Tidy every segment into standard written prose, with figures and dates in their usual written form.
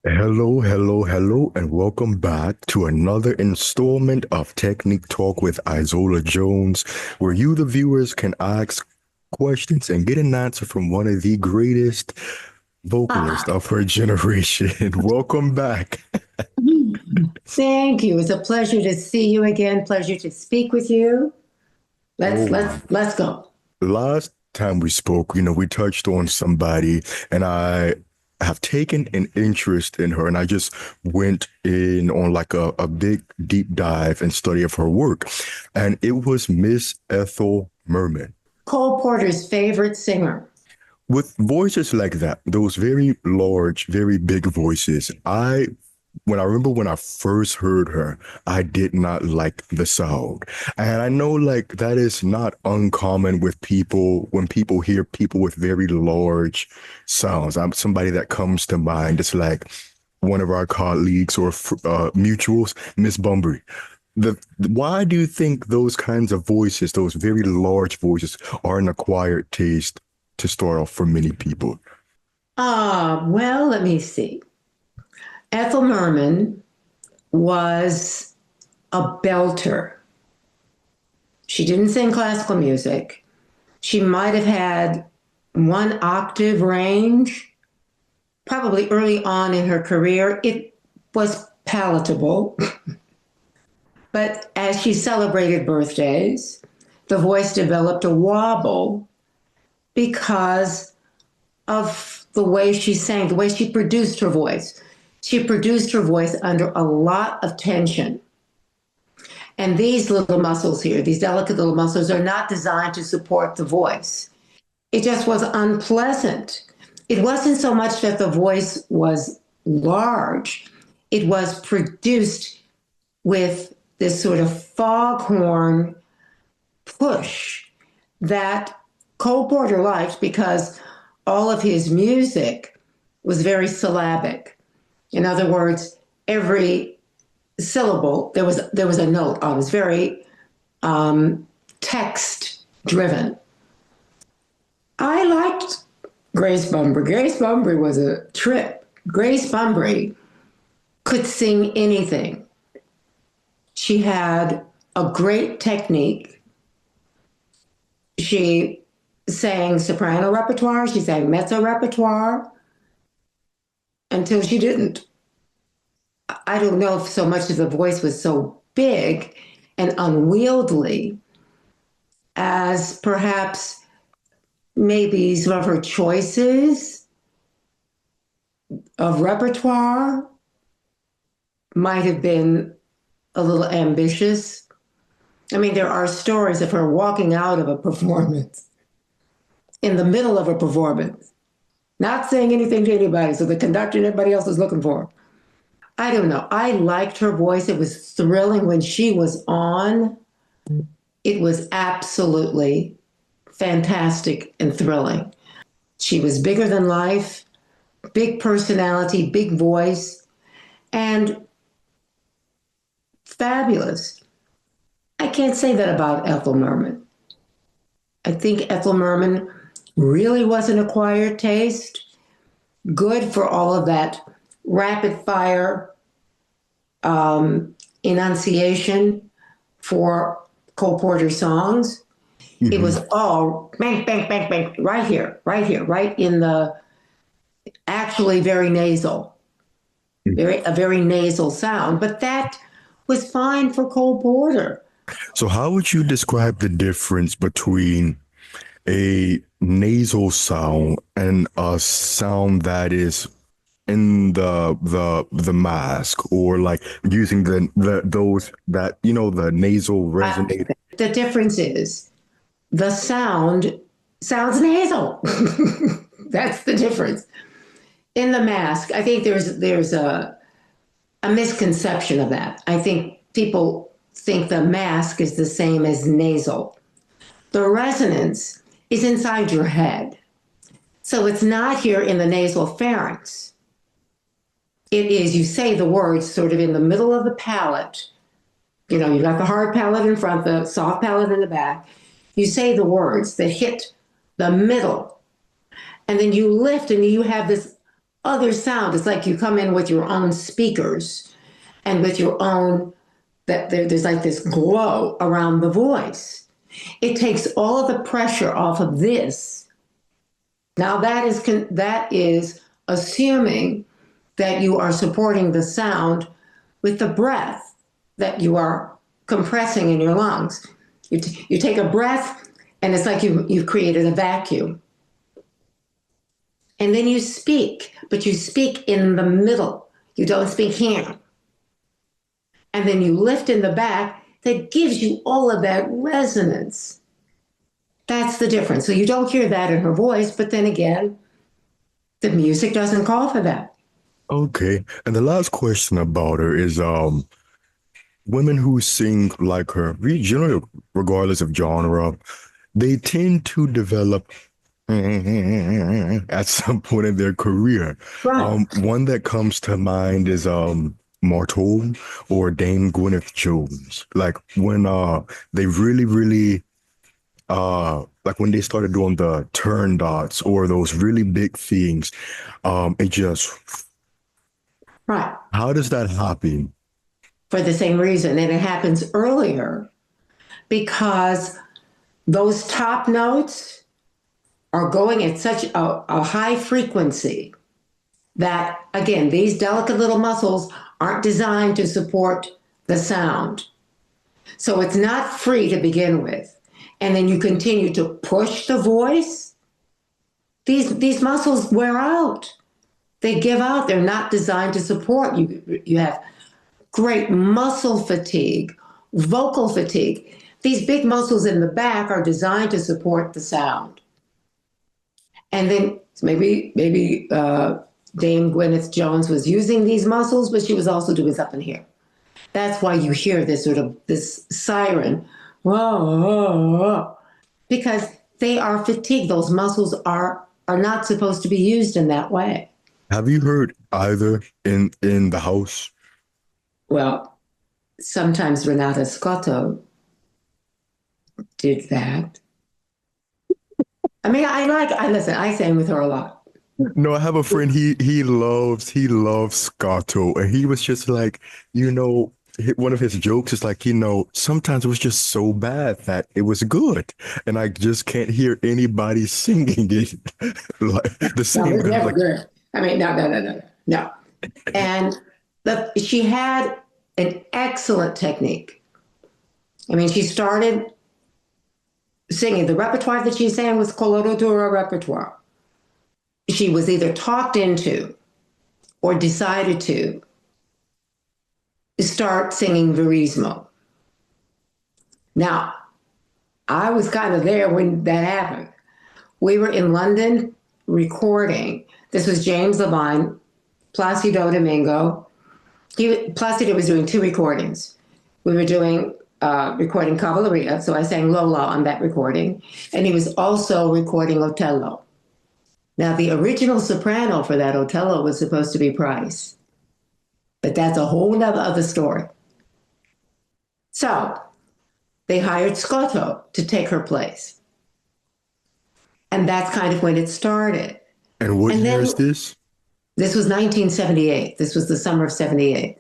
Hello, hello, hello, and welcome back to another installment of Technique Talk with Isola Jones, where you, the viewers, can ask questions and get an answer from one of the greatest vocalists Ah, of her generation. Welcome back. thank you. It's a pleasure to see you again. Pleasure to speak with you. Let's Oh let's my. let's go. Last time we spoke, we touched on somebody, and I have taken an interest in her, and I just went in on like a big deep dive and study of her work. And it was Miss Ethel Merman. Cole Porter's favorite singer. With voices like that, those very large, very big voices, when I remember when I first heard her, I did not like the sound. And I know like that is not uncommon with people when people hear people with very large sounds. I'm somebody that comes to mind. It's like one of our colleagues or mutuals, Miss Bunbury. Why do you think those kinds of voices, those very large voices, are an acquired taste to start off for many people? Well, let me see. Ethel Merman was a belter. She didn't sing classical music. She might have had one octave range, probably early on in her career. It was palatable. But as she celebrated birthdays, the voice developed a wobble because of the way she sang, the way she produced her voice. She produced her voice under a lot of tension. And these little muscles here, these delicate little muscles, are not designed to support the voice. It just was unpleasant. It wasn't so much that the voice was large, it was produced with this sort of foghorn push that Cole Porter liked because all of his music was very syllabic. In other words, every syllable there was a note on. It was very text driven. I liked Grace Bunbury. Grace Bunbury was a trip. Grace Bunbury could sing anything. She had a great technique. She sang soprano repertoire, she sang mezzo repertoire until she didn't. I don't know if so much of the voice was so big and unwieldy as perhaps maybe some of her choices of repertoire might have been a little ambitious. I mean, there are stories of her walking out of a performance in the middle of a performance, not saying anything to anybody. So the conductor and everybody else is looking for her. I don't know. I liked her voice. It was thrilling when she was on. It was absolutely fantastic and thrilling. She was bigger than life, big personality, big voice, and fabulous. I can't say that about Ethel Merman. I think Ethel Merman really was an acquired taste, good for all of that rapid fire enunciation for Cole Porter songs. It Hmm. was all bang, bang, bang, bang, right here, right here, right in the actually very nasal, a very nasal sound. But that was fine for Cole Porter. So, how would you describe the difference between a nasal sound and a sound that is in the mask, or like using the those that the nasal I, resonate? the difference is the sound sounds nasal. That's the difference. In the mask, I think there's a misconception of that. I think people think the mask is the same as nasal. The resonance is inside your head. So it's not here in the nasal pharynx. It is, you say the words sort of in the middle of the palate. You know, you've got the hard palate in front, the soft palate in the back. You say the words that hit the middle, and then you lift and you have this other sound. It's like you come in with your own speakers and with your own, there's like this glow around the voice. It takes all of the pressure off of this. Now that is assuming that you are supporting the sound with the breath that you are compressing in your lungs. You take a breath, and it's like you've created a vacuum. And then you speak, but you speak in the middle. You don't speak here. And then you lift in the back that gives you all of that resonance. That's the difference. So you don't hear that in her voice, but then again, the music doesn't call for that. Okay. And the last question about her is women who sing like her, we generally, regardless of genre, they tend to develop at some point in their career. Right. One that comes to mind is Marton or Dame Gwyneth Jones. Like when they really like when they started doing the turn dots or those really big things, it just Right. how does that happen? For the same reason. And it happens earlier because those top notes are going at such a high frequency that, again, these delicate little muscles aren't designed to support the sound. So it's not free to begin with. And then you continue to push the voice. These muscles wear out. They give out. They're not designed to support. You have great muscle fatigue, vocal fatigue. These big muscles in the back are designed to support the sound. And then maybe Dame Gwyneth Jones was using these muscles, but she was also doing something here. That's why you hear this sort of this siren, whoa, whoa, whoa, because they are fatigued. Those muscles are not supposed to be used in that way. Have you heard either in the house? Well, sometimes Renata Scotto did that. I mean, I listen, I sang with her a lot. No, I have a friend. He loves Scotto, and he was just like, one of his jokes is like, sometimes it was just so bad that it was good, and I just can't hear anybody singing it like the No, same. it's Because never like, good. I mean, no. And she had an excellent technique. I mean, she started singing. The repertoire that she sang was coloratura repertoire. She was either talked into or decided to start singing Verismo. Now, I was kind of there when that happened. We were in London recording. This was James Levine, Placido Domingo. Placido was doing two recordings. We were doing recording Cavalleria, so I sang Lola on that recording, and he was also recording Otello. Now, the original soprano for that Otello was supposed to be Price, but that's a whole nother other story. So they hired Scotto to take her place. And that's kind of when it started. and what And year then is this? this was 1978. This was the summer of 78.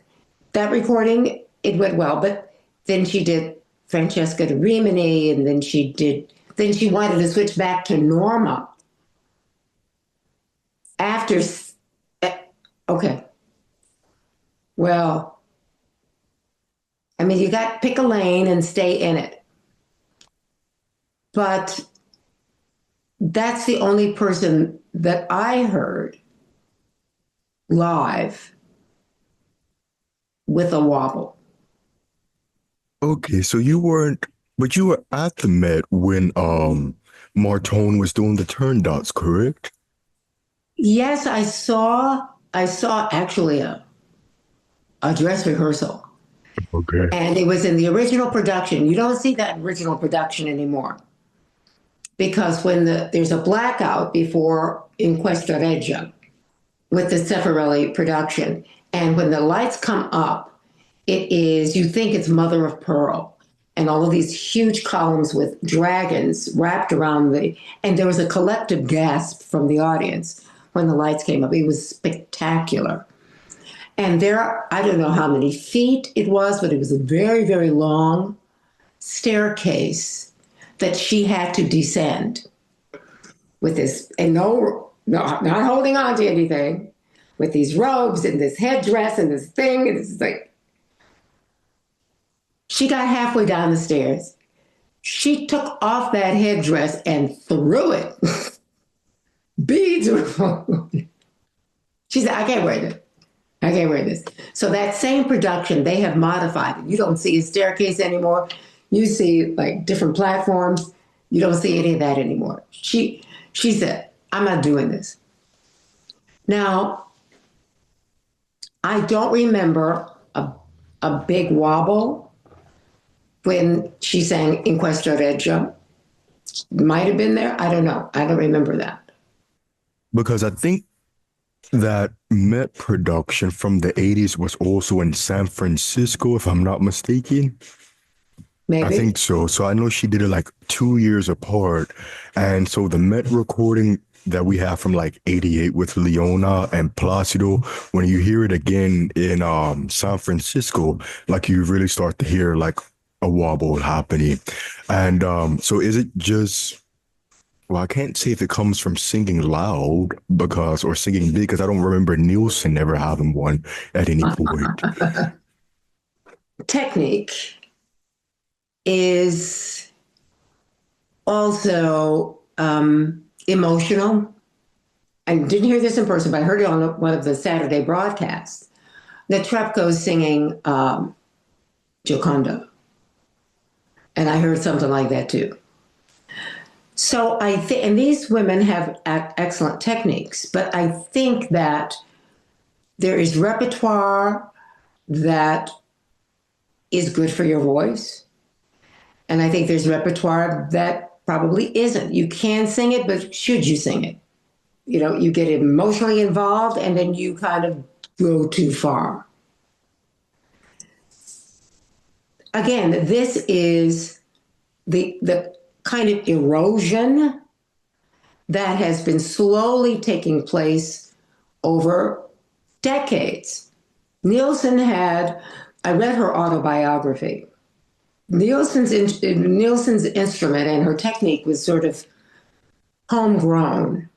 That recording, it went well, but then she did Francesca de Rimini, and then she wanted to switch back to Norma after, okay, well, I mean, you got pick a lane and stay in it. But that's the only person that I heard live with a wobble. Okay, so you weren't, but you were at the Met when Martone was doing the turn dots, correct? Yes, I saw actually a dress rehearsal. Okay. And it was in the original production. You don't see that original production anymore. Because when there's a blackout before Inquesta Regia with the Cefarelli production, and when the lights come up, you think it's mother of pearl, and all of these huge columns with dragons wrapped around and there was a collective gasp from the audience when the lights came up. It was spectacular. And there, I don't know how many feet it was, but it was a very, very long staircase that she had to descend with this, and no, not holding on to anything, with these robes and this headdress and this thing. And it's like, she got halfway down the stairs. She took off that headdress and threw it. Beads were. She said, I can't wear this. I can't wear this. So that same production, they have modified it. You don't see a staircase anymore. You see like different platforms. You don't see any of that anymore. She said, I'm not doing this. Now, I don't remember a big wobble when she sang In Questa Regia. Might have been there. I don't know. I don't remember that. Because I think that Met production from the 80s was also in San Francisco, if I'm not mistaken. Maybe. I think so. So I know she did it like 2 years apart. And so the Met recording that we have from like 88 with Leona and Placido, when you hear it again in San Francisco, like you really start to hear like a wobble happening. And so is it just, well, I can't say if it comes from singing loud or singing big, because I don't remember Nielsen ever having one at any point. Technique is also emotional. I didn't hear this in person, but I heard it on one of the Saturday broadcasts. Netrebko's singing Gioconda. And I heard something like that too. So I think, and these women have excellent techniques, but I think that there is repertoire that is good for your voice. And I think there's repertoire that probably isn't. You can sing it, but should you sing it? You know, you get emotionally involved and then you kind of go too far. Again, this is the kind of erosion that has been slowly taking place over decades. Nielsen I read her autobiography. Nielsen's instrument and her technique was sort of homegrown.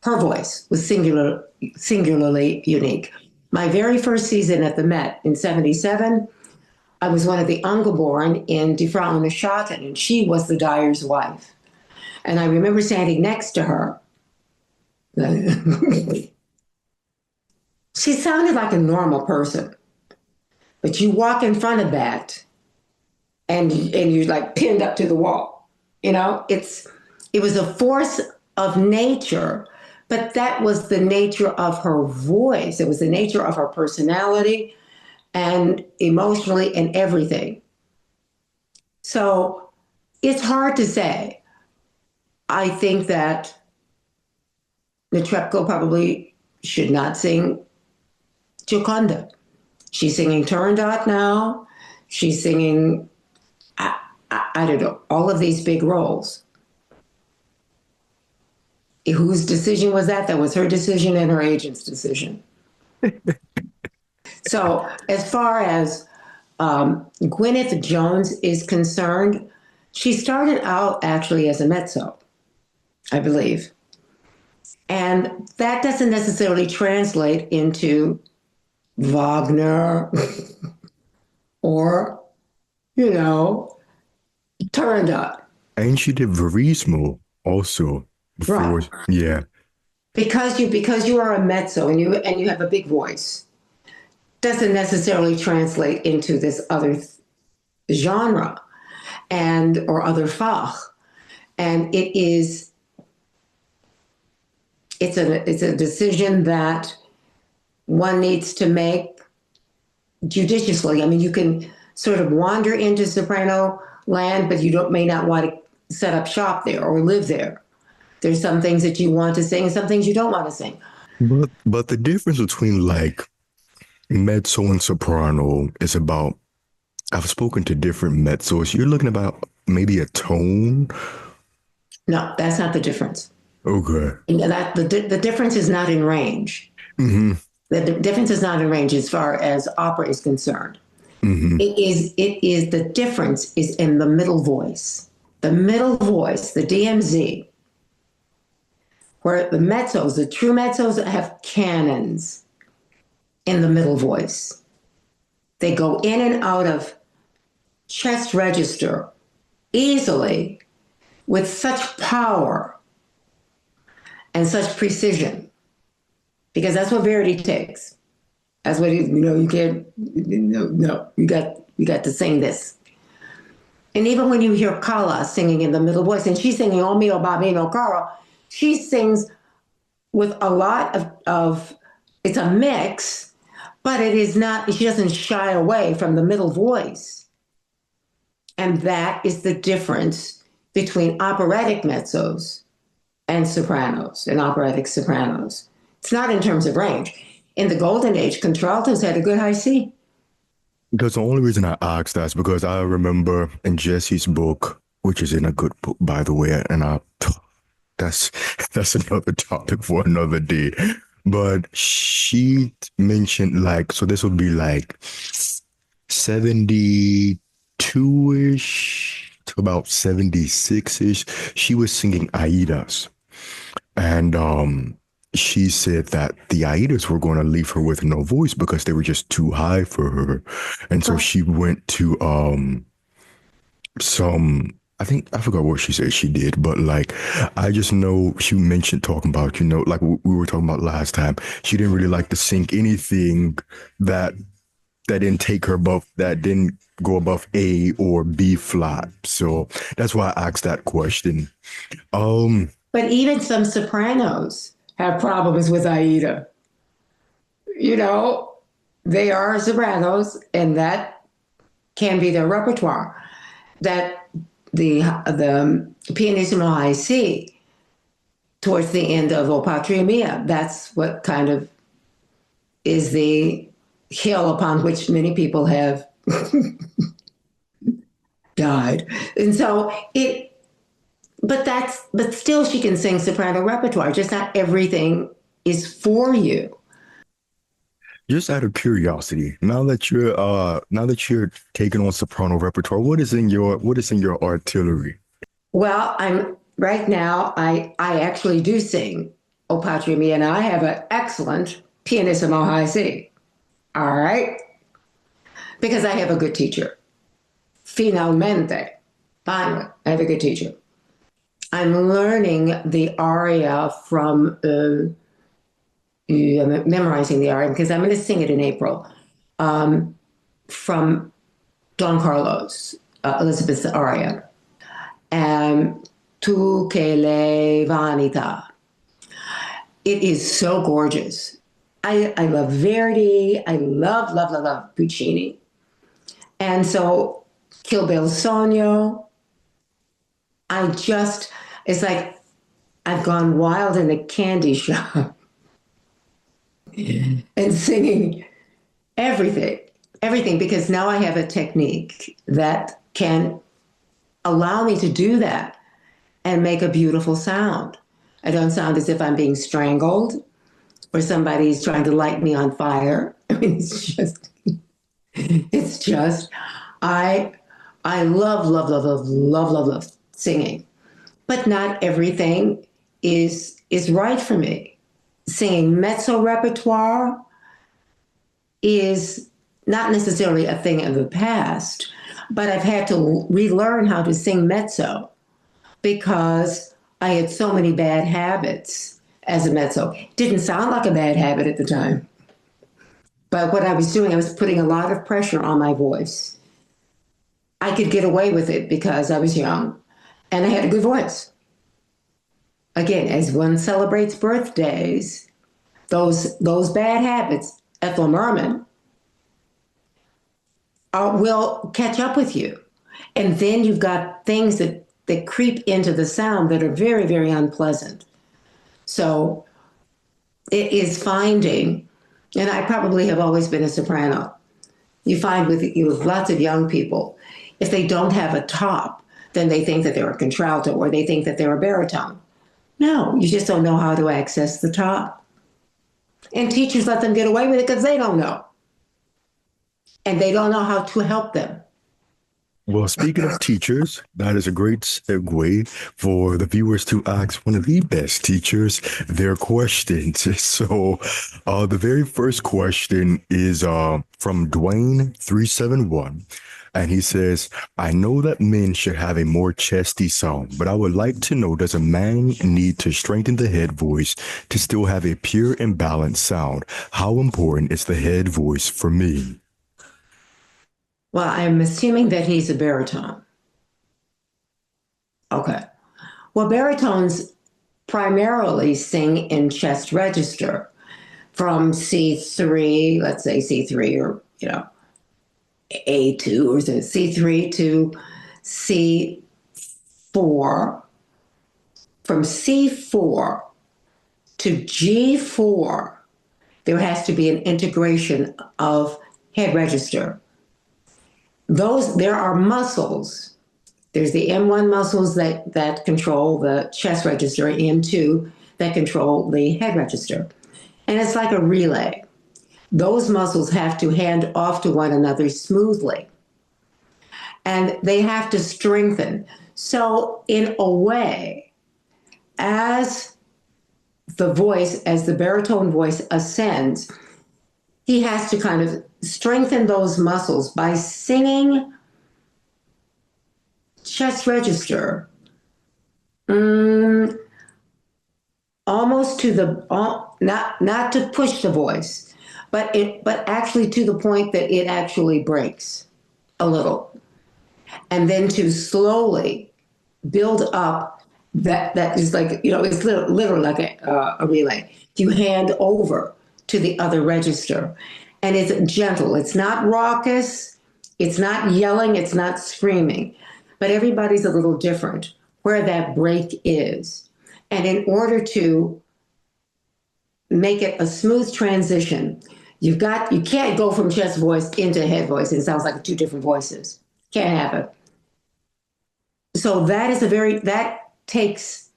Her voice was singularly unique. My very first season at the Met in '77, I was one of the Engelborn in Die Frau ohne Schatten, and she was the dyer's wife. And I remember standing next to her. She sounded like a normal person, but you walk in front of that and you're like pinned up to the wall. You know, it was a force of nature, but that was the nature of her voice. It was the nature of her personality and emotionally and everything. So it's hard to say. I think that Netrebko probably should not sing Gioconda. She's singing Turandot now. She's singing, I don't know, all of these big roles. Whose decision was that? That was her decision and her agent's decision. So as far as Gwyneth Jones is concerned, she started out actually as a mezzo, I believe. And that doesn't necessarily translate into Wagner or, you know, Turandot. And she did Verismo also before. Right. Yeah. Because you are a mezzo and you have a big voice, doesn't necessarily translate into this other genre or other Fach. And it's a decision that one needs to make judiciously. I mean, you can sort of wander into soprano land, but you may not want to set up shop there or live there. There's some things that you want to sing, some things you don't want to sing. But the difference between like mezzo and soprano is about, I've spoken to different mezzos. You're looking about maybe a tone. No, that's not the difference. Okay. And that the difference is not in range. Mm-hmm. The difference is not in range as far as opera is concerned. Mm-hmm. It is the difference is in the middle voice. The middle voice, the DMZ, where the mezzos, the true mezzos have cannons in the middle voice. They go in and out of chest register easily with such power and such precision, because that's what Verity takes. That's what you can't. No, you got to sing this. And even when you hear Kala singing in the middle voice, and she's singing "O mio bambino caro," she sings with a lot of it's a mix, but it is not. She doesn't shy away from the middle voice, and that is the difference between operatic mezzos and sopranos and operatic sopranos. It's not in terms of range. In the golden age, contraltos had a good high C. Because the only reason I asked that is because I remember in Jesse's book, which is in a good book, by the way, and that's that's another topic for another day. But she mentioned like, so this would be like 72-ish to about 76-ish. She was singing Aidas. And she said that the Aidas were going to leave her with no voice because they were just too high for her. And so she went to some, I think I forgot what she said she did, but like I just know she mentioned talking about, like we were talking about last time, she didn't really like to sing anything that didn't take her above, that didn't go above A or B flat. So that's why I asked that question. Um, But even some sopranos have problems with Aida. You know, they are sopranos, and that can be their repertoire. That the pianissimo high C towards the end of O Patria Mia, that's what kind of is the hill upon which many people have died. And so but still she can sing soprano repertoire. Just not everything is for you. Just out of curiosity, now that you're taking on soprano repertoire, what is in your artillery? Well, I'm right now. I actually do sing O Patria Mia, and I have an excellent pianissimo high C. All right, because I have a good teacher. Finalmente, finally, I have a good teacher. I'm learning the aria from memorizing the aria because I'm going to sing it in April from Don Carlos, Elizabeth's aria. Tu che le vanità. It is so gorgeous. I love Verdi. I love Puccini. And so Kill Bill Sonio. It's like I've gone wild in a candy shop and singing everything, because now I have a technique that can allow me to do that and make a beautiful sound. I don't sound as if I'm being strangled or somebody's trying to light me on fire. I mean, it's just, I love singing, but not everything is right for me. Singing mezzo repertoire is not necessarily a thing of the past, but I've had to relearn how to sing mezzo because I had so many bad habits as a mezzo. Didn't sound like a bad habit at the time. But what I was doing, I was putting a lot of pressure on my voice. I could get away with it because I was young and I had a good voice. Again, as one celebrates birthdays, those bad habits, Ethel Merman, will catch up with you. And then you've got things that creep into the sound that are very, very unpleasant. So it is finding, and I probably have always been a soprano. You find with lots of young people, if they don't have a top, then they think that they're a contralto or they think that they're a baritone. No, you just don't know how to access the top. And teachers let them get away with it because they don't know. And they don't know how to help them. Well, speaking of teachers, that is a great segue for the viewers to ask one of the best teachers their questions. So, the very first question is from Dwayne371. And he says, I know that men should have a more chesty sound, but I would like to know, does a man need to strengthen the head voice to still have a pure and balanced sound? How important is the head voice for me? Well, I'm assuming that he's a baritone. Okay. Well, baritones primarily sing in chest register from C3, let's say C3 or, A2 or C3 to C4. From C4 to G4, there has to be an integration of head register. There are muscles. There's the M1 muscles that control the chest register, M2 that control the head register. And it's like a relay. Those muscles have to hand off to one another smoothly. And they have to strengthen. So in a way, as the baritone voice ascends, he has to kind of strengthen those muscles by singing chest register, almost to the not to push the voice, but actually to the point that it actually breaks a little, and then to slowly build up. That is like, it's literally like a relay. You hand over to the other register, and it's gentle. It's not raucous. It's not yelling. It's not screaming. But everybody's a little different where that break is. And in order to make it a smooth transition, you can't go from chest voice into head voice. It sounds like two different voices. Can't happen. So that takes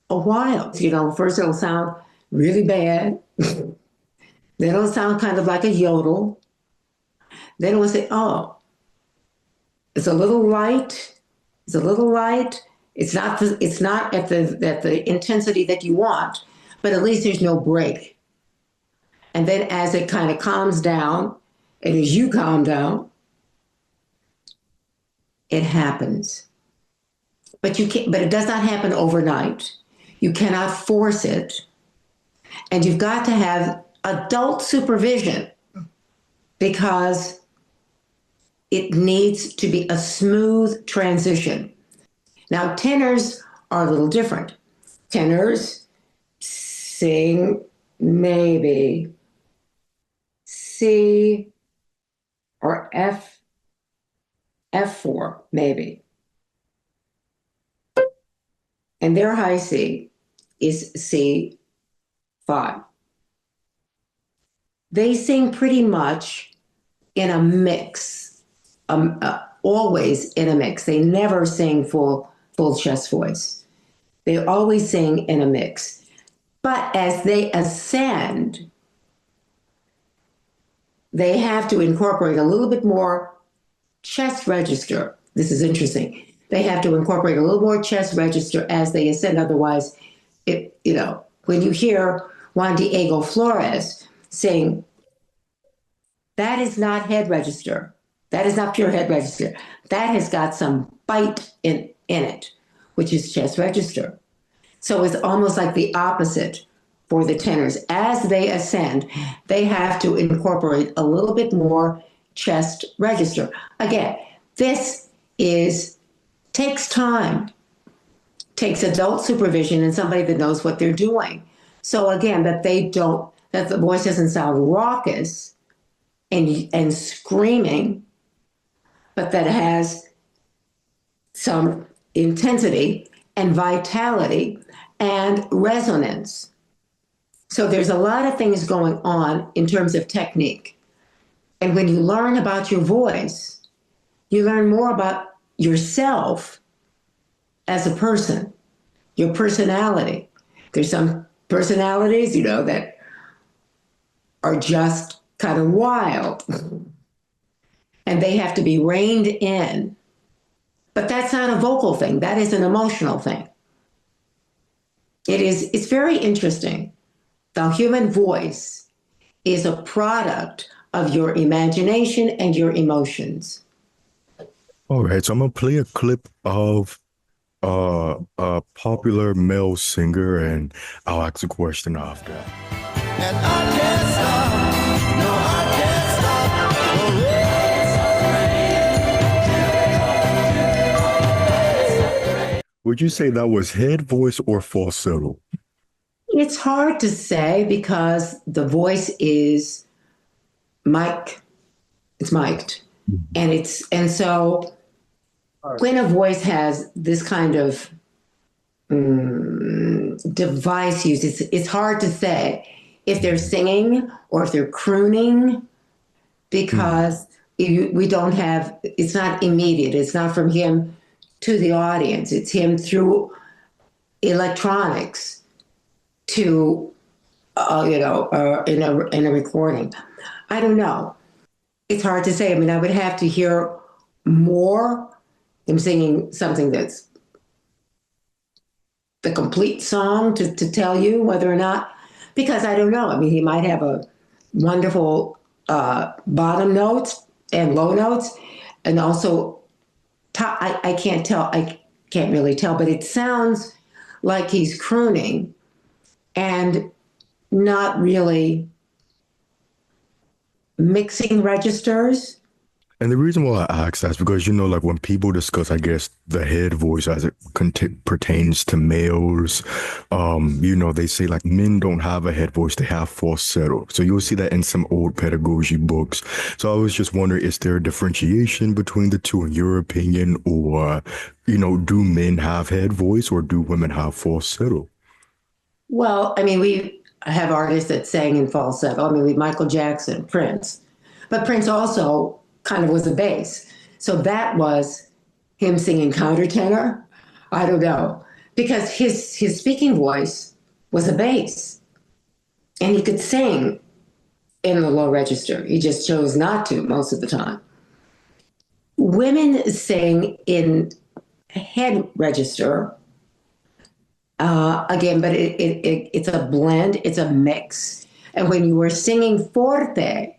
a while. First it'll sound really bad. Then it'll sound kind of like a yodel. Then we'll say, oh, it's a little light. It's a little light. It's not at the intensity that you want, but at least there's no break. And then as it kind of calms down, and as you calm down, it happens. But it does not happen overnight. You cannot force it. And you've got to have adult supervision because it needs to be a smooth transition. Now, tenors are a little different. Tenors sing maybe C or F4, maybe. And their high C is C5. They sing pretty much in a mix, always in a mix. They never sing full chest voice. They always sing in a mix. But as they ascend, they have to incorporate a little bit more chest register. This is interesting. They have to incorporate a little more chest register as they ascend. Otherwise, when you hear Juan Diego Flores sing, that is not head register. That is not pure head register. That has got some bite in it, which is chest register. So it's almost like the opposite for the tenors. As they ascend, they have to incorporate a little bit more chest register. Again, this takes time, takes adult supervision and somebody that knows what they're doing. So again, that the voice doesn't sound raucous and screaming, but that has some intensity and vitality and resonance. So there's a lot of things going on in terms of technique. And when you learn about your voice, you learn more about yourself as a person. your personality. There's some personalities, that are just kind of wild and they have to be reined in. But that's not a vocal thing. That is an emotional thing. It's very interesting. The human voice is a product of your imagination and your emotions. All right, so I'm gonna play a clip of a popular male singer, and I'll ask a question after. And I can't stop. No, I can't stop. Would you say that was head voice or falsetto? It's hard to say because the voice is mic. It's mic'd. And so when a voice has this kind of device used, it's hard to say if they're singing or if they're crooning because we don't have, it's not immediate. It's not from him to the audience. It's him through electronics to, in a recording. I don't know. It's hard to say. I mean, I would have to hear more him singing something that's the complete song to tell you whether or not, because I don't know. I mean, he might have a wonderful bottom notes and low notes, and also top. I can't tell. I can't really tell, but it sounds like he's crooning and not really mixing registers. And the reason why I ask that is because, like when people discuss, I guess, the head voice as it pertains to males, they say like men don't have a head voice, they have falsetto. So you'll see that in some old pedagogy books. So I was just wondering, is there a differentiation between the two in your opinion? Or, do men have head voice or do women have falsetto? Well, I mean, we have artists that sang in falsetto. I mean, we Michael Jackson, Prince. But Prince also kind of was a bass. So that was him singing countertenor. I don't know. Because his speaking voice was a bass. And he could sing in the low register. He just chose not to most of the time. Women sing in head register. Again, but it's a blend, it's a mix. And when you were singing forte,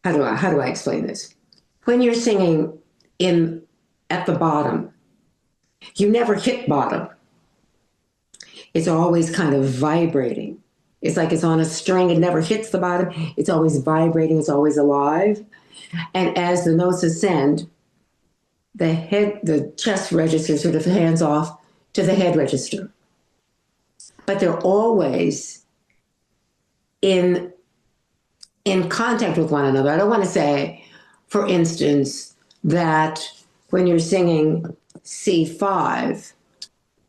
how do I explain this? When you're singing at the bottom, you never hit bottom. It's always kind of vibrating. It's like it's on a string. It never hits the bottom. It's always vibrating. It's always alive. And as the notes ascend, the chest register sort of hands off to the head register. But they're always in contact with one another. I don't want to say, for instance, that when you're singing C5,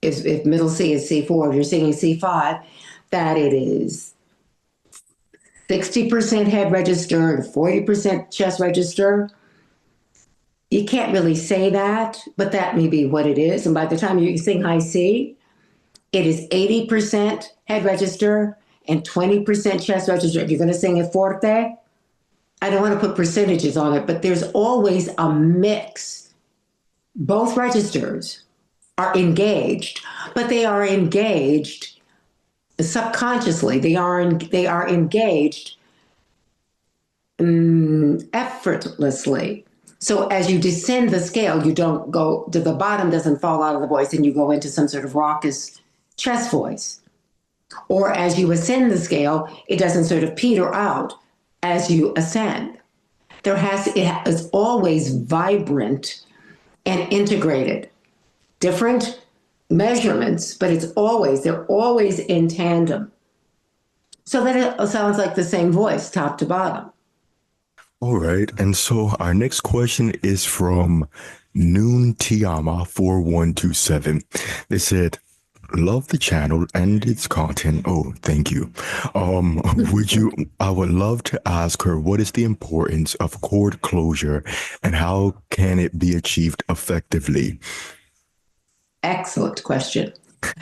if middle C is C4, if you're singing C5, that it is 60% head register and 40% chest register. You can't really say that, but that may be what it is. And by the time you sing high C, it is 80% head register and 20% chest register. If you're going to sing it forte, I don't want to put percentages on it, but there's always a mix. Both registers are engaged, but they are engaged subconsciously. They are engaged effortlessly. So as you descend the scale, you don't go to the bottom, doesn't fall out of the voice, and you go into some sort of raucous chest voice. Or as you ascend the scale, it doesn't sort of peter out as you ascend. It is always vibrant and integrated. Different measurements, but they're always in tandem. So that it sounds like the same voice, top to bottom. All right. And so our next question is from Noon Tiama 4127. They said, love the channel and its content. Oh, thank you. I would love to ask her, what is the importance of chord closure and how can it be achieved effectively? Excellent question.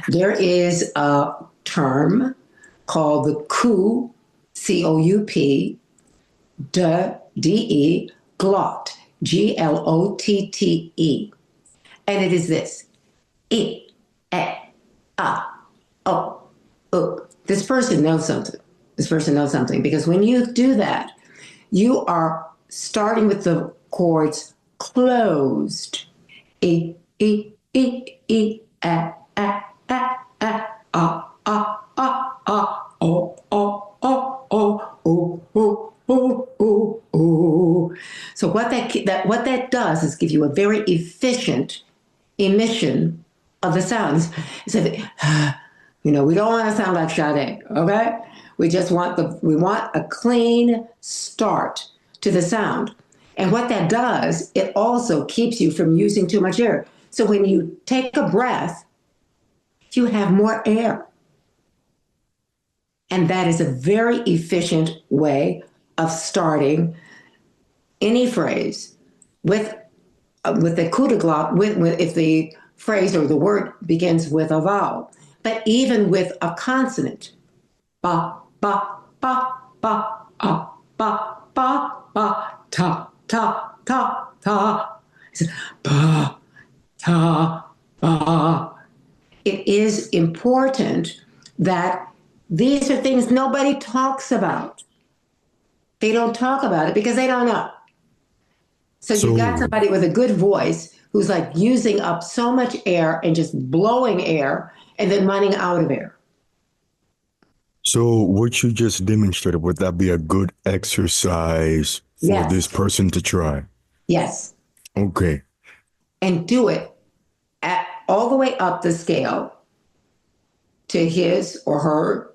There is a term called the coup, COUP, DE, glot, GLOTTE. And it is this: E, E, A, O, U. This person knows something. This person knows something because when you do that, you are starting with the chords closed. E, E, E, E, A, A, A, A, A, A, A, A, O, O, O, O, O, O, O, O, O. So what that does is give you a very efficient emission of the sounds. So, we don't want to sound like Sade, okay? We want a clean start to the sound. And what that does, it also keeps you from using too much air. So when you take a breath, you have more air. And that is a very efficient way of starting any phrase with the coup de glotte, if the phrase or the word begins with a vowel, but even with a consonant. Ba, ba, ba, ba, ba, ba, ba, ba, ta, ta, ta, ta. Ba, ta, ba. It is important that these are things nobody talks about. They don't talk about it because they don't know. So you've got So, somebody with a good voice who's like using up so much air and just blowing air and then running out of air. so what you just demonstrated, would that be a good exercise for this Yes, person to try? yes. Okay. And do it all the way up the scale to his or her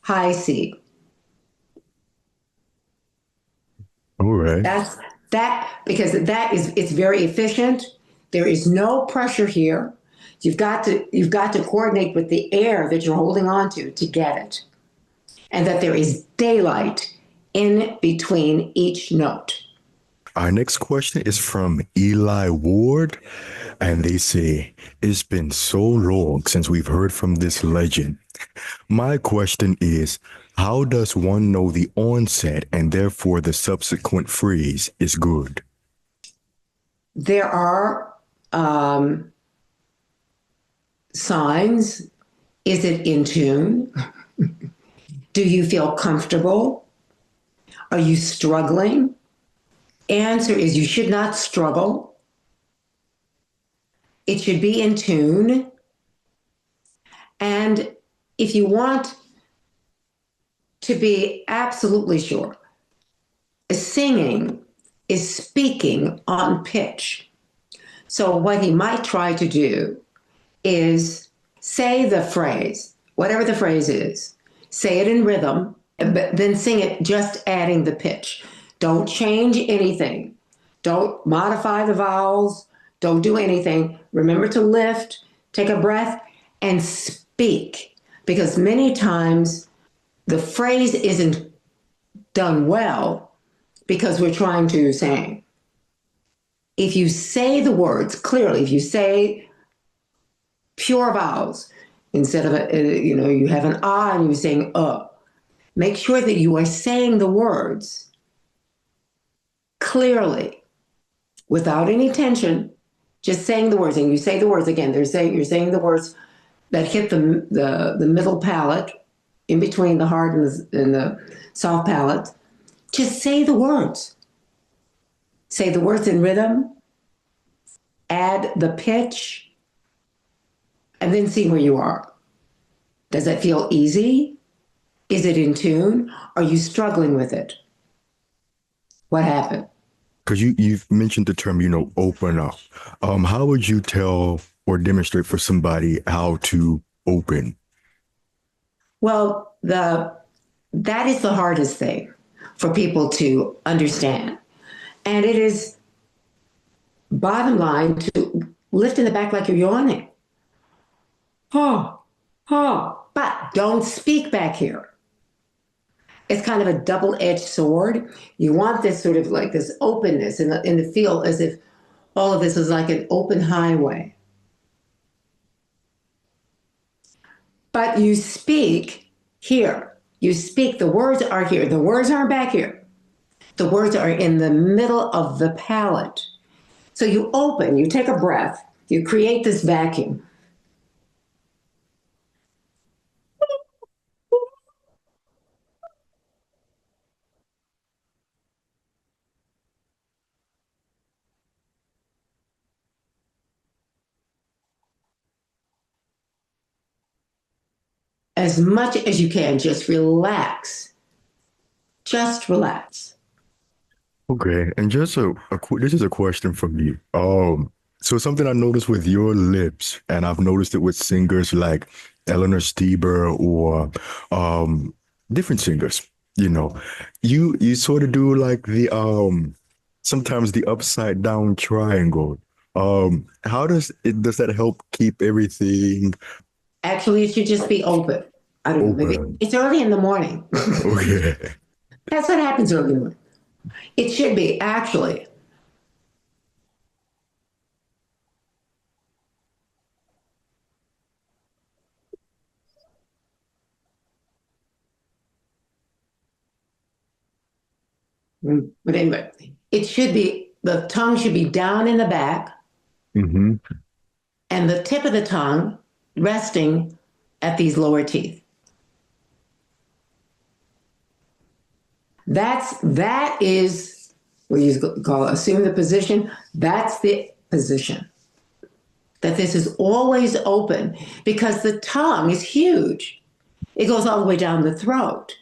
high C. All right. That's that because it's very efficient. There is no pressure here. You've got to coordinate with the air that you're holding on to get it. And that there is daylight in between each note. Our next question is from Eli Ward, and they say, it's been so long since we've heard from this legend. My question is, how does one know the onset and therefore the subsequent phrase is good? There are signs. Is it in tune? Do you feel comfortable? Are you struggling? Answer is you should not struggle. It should be in tune. And if you want to be absolutely sure, singing is speaking on pitch. So what he might try to do is say the phrase, whatever the phrase is, say it in rhythm, but then sing it just adding the pitch. Don't change anything. Don't modify the vowels. Don't do anything. Remember to lift, take a breath, and speak. Because many times the phrase isn't done well because we're trying to sing. If you say the words clearly, if you say pure vowels instead of you have an ah and you're saying make sure that you are saying the words clearly without any tension, just saying the words. And you say the words again, you're saying the words that hit the middle palate in between the hard and the soft palate. Just say the words. Say the words in rhythm, add the pitch, and then see where you are. Does it feel easy? Is it in tune? Are you struggling with it? What happened? Because you've mentioned the term, open up. How would you tell or demonstrate for somebody how to open? Well, that is the hardest thing for people to understand. And it is bottom line to lift in the back like you're yawning. Oh, oh, but don't speak back here. It's kind of a double-edged sword. You want this sort of like this openness in the feel as if all of this is like an open highway. But you speak here. You speak, the words are here. The words aren't back here. The words are in the middle of the palate. So you open, you take a breath, you create this vacuum. As much as you can, just relax. Just relax. Okay, and just this is a question from me. So something I noticed with your lips, and I've noticed it with singers like Eleanor Steber or different singers. You know, you sort of do like the sometimes the upside down triangle. How does that help keep everything Actually, it should just be open. I don't know, maybe open? it's early in the morning. Okay. That's what happens early in the morning. It should be, actually. But anyway, it should be, the tongue should be down in the back Mm-hmm. and the tip of the tongue resting at these lower teeth. That is what you call assume the position. That's the position. That this is always open because the tongue is huge. It goes all the way down the throat.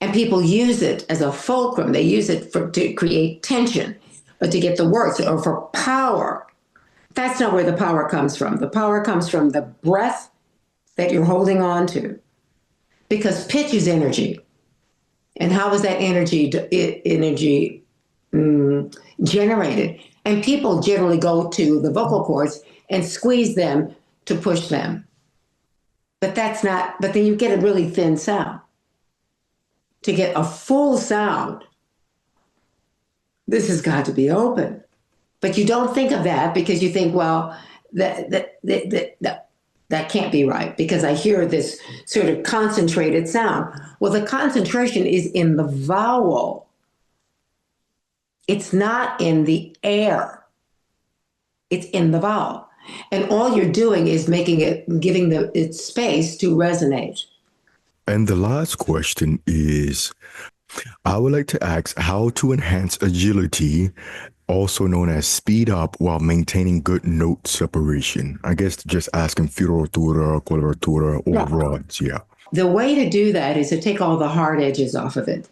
And people use it as a fulcrum. They use it to create tension, but to get the words or for power. That's not where the power comes from. The power comes from the breath that you're holding on to. Because pitch is energy. And how is that energy generated? And people generally go to the vocal cords and squeeze them to push them. But that's not, but then you get a really thin sound. To get a full sound, this has got to be open. But you don't think of that because you think, well, that can't be right because I hear this sort of concentrated sound. Well, the concentration is in the vowel. It's not in the air. It's in the vowel. And all you're doing is giving it space to resonate. And the last question is, I would like to ask how to enhance agility, also known as speed up while maintaining good note separation. I guess just asking fioritura, coloratura, or rods. Yeah. The way to do that is to take all the hard edges off of it.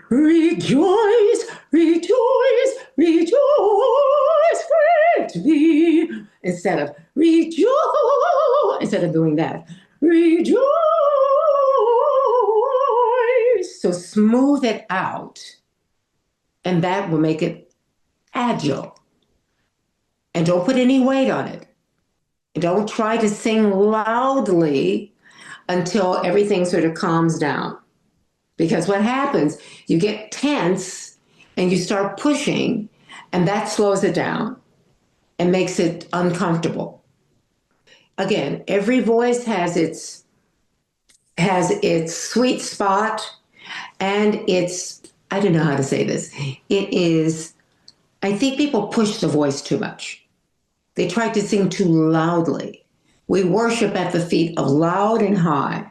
Rejoice, rejoice, rejoice greatly. Instead of rejoice, instead of doing that. Rejoice. So smooth it out, and that will make it agile. And don't put any weight on it. Don't try to sing loudly until everything sort of calms down. Because what happens, you get tense and you start pushing, and that slows it down and makes it uncomfortable. Again, every voice has its sweet spot and its, I don't know how to say this. It is, I think people push the voice too much. They try to sing too loudly. We worship at the feet of loud and high.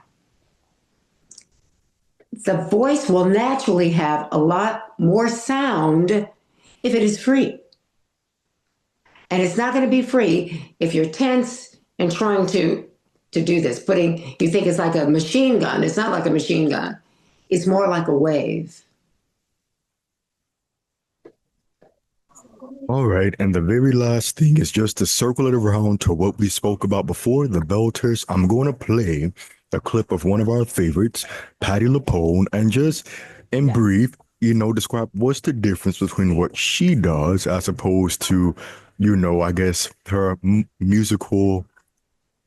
The voice will naturally have a lot more sound if it is free. And it's not going to be free if you're tense and trying to do this. You think it's like a machine gun. It's not like a machine gun. It's more like a wave. All right. And the very last thing is just to circle it around to what we spoke about before, the belters. I'm going to play a clip of one of our favorites, Patti LuPone, and just in brief, describe what's the difference between what she does as opposed to, I guess her musical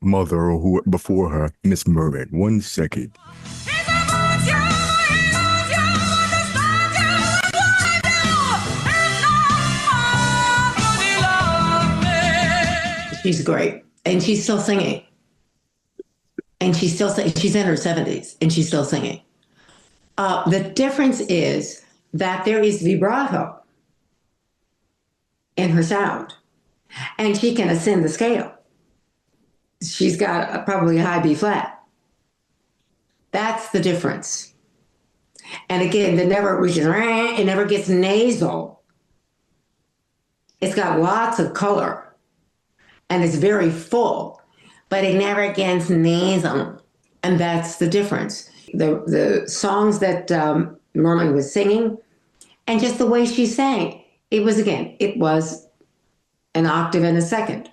mother or who before her, Miss Merman. 1 second. She's great. And she's still singing. and she's still singing. She's in her 70s and she's still singing. The difference is that there is vibrato in her sound, and she can ascend the scale. She's got probably a high B flat. That's the difference. And again, it never reaches, it never gets nasal. It's got lots of color and it's very full, but it never gets nasal. And that's the difference. The songs that Merman was singing and just the way she sang, it was an octave and a second.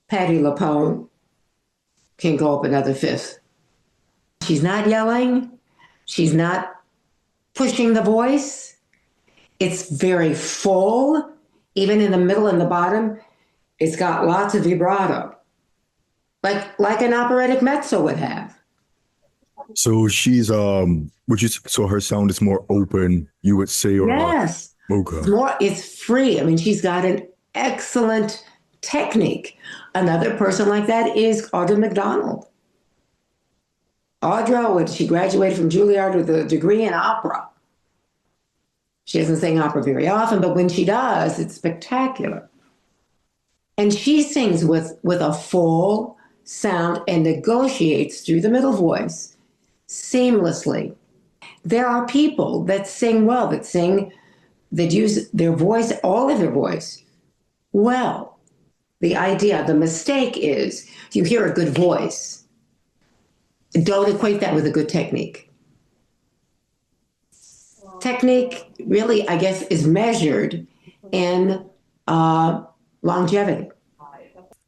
Patti LuPone can go up another fifth. She's not yelling. She's not pushing the voice. It's very full. Even in the middle and the bottom, it's got lots of vibrato, like an operatic mezzo would have. So she's so her sound is more open, you would say, or Yes. okay. It's free. I mean, she's got an excellent technique. Another person like that is Audra McDonald. Audra, she graduated from Juilliard with a degree in opera. She doesn't sing opera very often, but when she does, it's spectacular. And she sings with a full sound and negotiates through the middle voice seamlessly. There are people that sing well, that use their voice, all of their voice, well. The mistake is you hear a good voice. Don't equate that with a good technique. Technique really, I guess, is measured in longevity.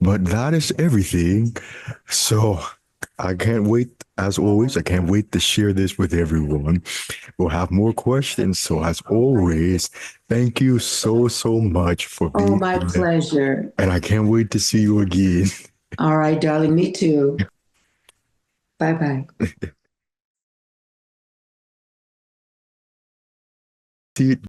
But that is everything. So I can't wait, as always, I can't wait to share this with everyone. We'll have more questions. So as always, thank you so, so much for being my here. Pleasure. And I can't wait to see you again. All right, darling, me too. Bye-bye. See you.